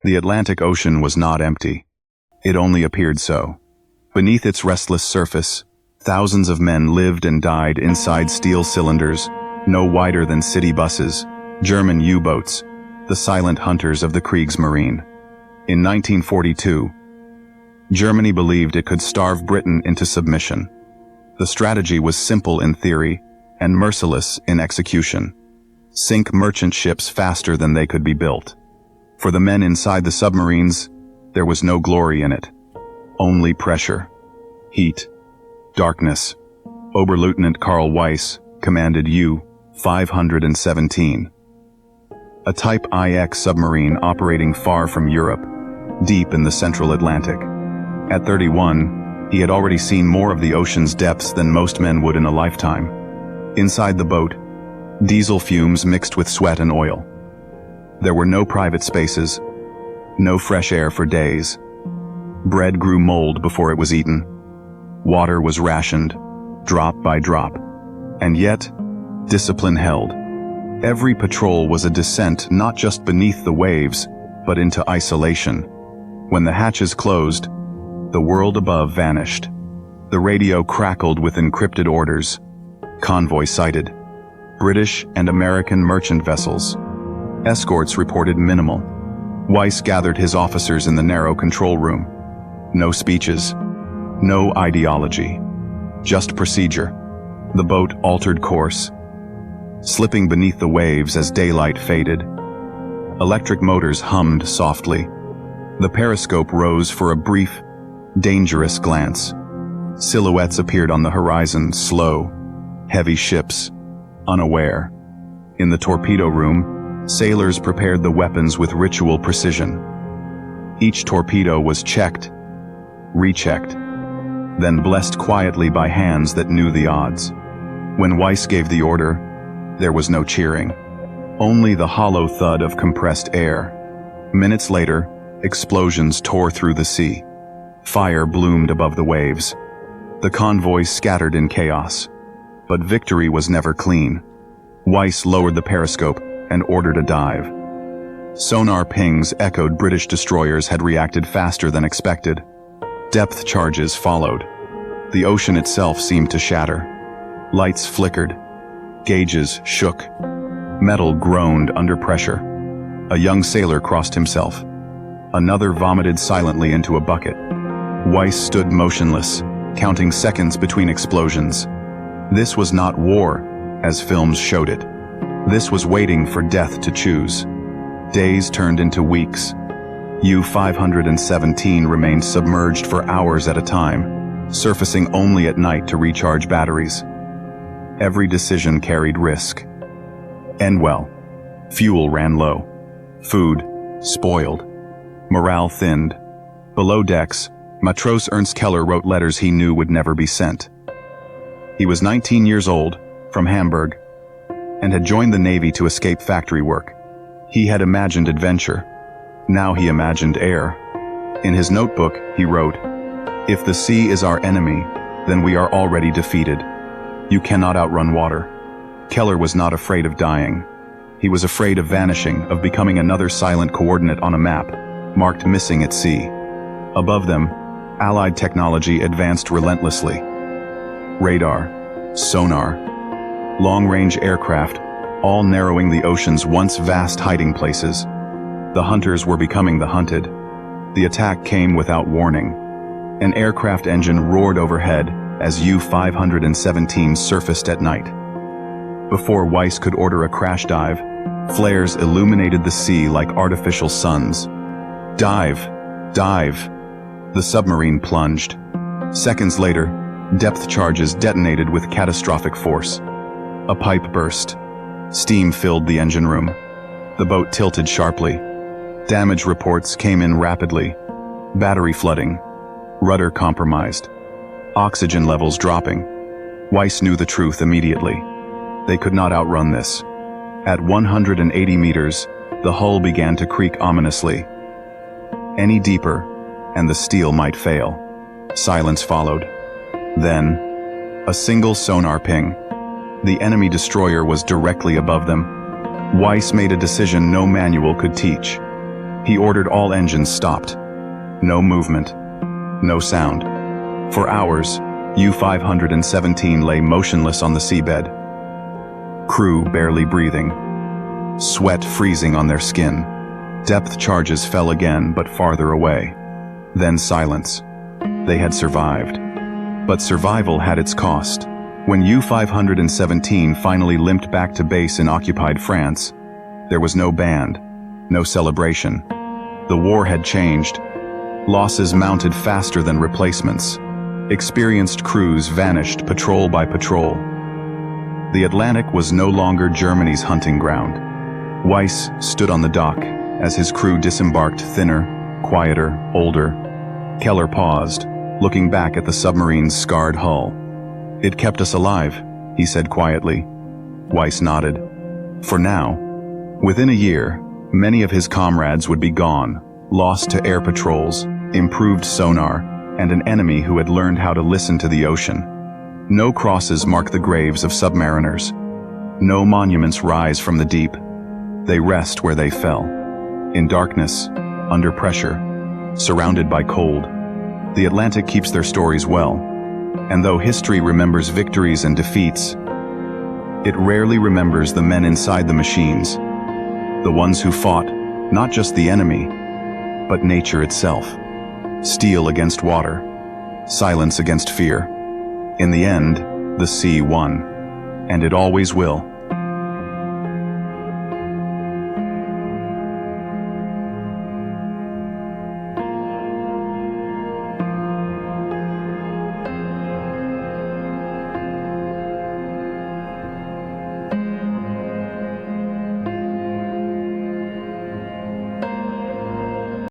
The Atlantic Ocean was not empty. It only appeared so. Beneath its restless surface, thousands of men lived and died inside steel cylinders, no wider than city buses, German U-boats, the silent hunters of the Kriegsmarine. In 1942, Germany believed it could starve Britain into submission. The strategy was simple in theory and merciless in execution. Sink merchant ships faster than they could be built. For the men inside the submarines, there was no glory in it. Only pressure, heat, darkness. Oberleutnant Karl Weiss commanded U-517. A Type IX submarine operating far from Europe, deep in the central Atlantic. At 31, he had already seen more of the ocean's depths than most men would in a lifetime. Inside the boat, diesel fumes mixed with sweat and oil. There were no private spaces, no fresh air for days. Bread grew mold before it was eaten. Water was rationed, drop by drop. And yet, discipline held. Every patrol was a descent not just beneath the waves, but into isolation. When the hatches closed, the world above vanished. The radio crackled with encrypted orders. Convoy sighted. British and American merchant vessels. Escorts reported minimal. Weiss gathered his officers in the narrow control room. No speeches. No ideology. Just procedure. The boat altered course, slipping beneath the waves as daylight faded. Electric motors hummed softly. The periscope rose for a brief, dangerous glance. Silhouettes appeared on the horizon, slow, heavy ships, unaware. In the torpedo room, sailors prepared the weapons with ritual precision. Each torpedo was checked, rechecked, then blessed quietly by hands that knew the odds. When Weiss gave the order, there was no cheering, only the hollow thud of compressed air. Minutes later, explosions tore through the sea. Fire bloomed above the waves. The convoys scattered in chaos. But victory was never clean. Weiss lowered the periscope and ordered a dive. Sonar pings echoed British destroyers had reacted faster than expected. Depth charges followed. The ocean itself seemed to shatter. Lights flickered. Gauges shook. Metal groaned under pressure. A young sailor crossed himself. Another vomited silently into a bucket. Weiss stood motionless, counting seconds between explosions. This was not war, as films showed it. This was waiting for death to choose. Days turned into weeks. U-517 remained submerged for hours at a time, surfacing only at night to recharge batteries. Every decision carried risk. End well. Fuel ran low. Food spoiled. Morale thinned. Below decks, Matros Ernst Keller wrote letters he knew would never be sent. He was 19 years old, from Hamburg, and had joined the Navy to escape factory work. He had imagined adventure. Now he imagined air. In his notebook, he wrote, "If the sea is our enemy, then we are already defeated. You cannot outrun water." Keller was not afraid of dying. He was afraid of vanishing, of becoming another silent coordinate on a map, marked missing at sea. Above them, Allied technology advanced relentlessly. Radar, sonar, long-range aircraft, all narrowing the ocean's once vast hiding places. The hunters were becoming the hunted. The attack came without warning. An aircraft engine roared overhead as U-517 surfaced at night. Before Weiss could order a crash dive, flares illuminated the sea like artificial suns. "Dive! Dive!" The submarine plunged. Seconds later, depth charges detonated with catastrophic force. A pipe burst. Steam filled the engine room. The boat tilted sharply. Damage reports came in rapidly. Battery flooding. Rudder compromised. Oxygen levels dropping. Weiss knew the truth immediately. They could not outrun this. At 180 meters, the hull began to creak ominously. Any deeper, and the steel might fail. Silence followed. Then, a single sonar ping. The enemy destroyer was directly above them. Weiss made a decision no manual could teach. He ordered all engines stopped. No movement. No sound. For hours, U-517 lay motionless on the seabed. Crew barely breathing. Sweat freezing on their skin. Depth charges fell again, but farther away. Then silence. They had survived. But survival had its cost. When U-517 finally limped back to base in occupied France, there was no band, no celebration. The war had changed. Losses mounted faster than replacements. Experienced crews vanished patrol by patrol. The Atlantic was no longer Germany's hunting ground. Weiss stood on the dock as his crew disembarked, thinner, quieter, older. Keller paused, looking back at the submarine's scarred hull. "It kept us alive," he said quietly. Weiss nodded. For now. Within a year, many of his comrades would be gone, lost to air patrols, improved sonar, and an enemy who had learned how to listen to the ocean. No crosses mark the graves of submariners. No monuments rise from the deep. They rest where they fell. In darkness, under pressure, surrounded by cold. The Atlantic keeps their stories well. And though history remembers victories and defeats, it rarely remembers the men inside the machines. The ones who fought, not just the enemy, but nature itself. Steel against water, silence against fear. In the end, the sea won. And it always will.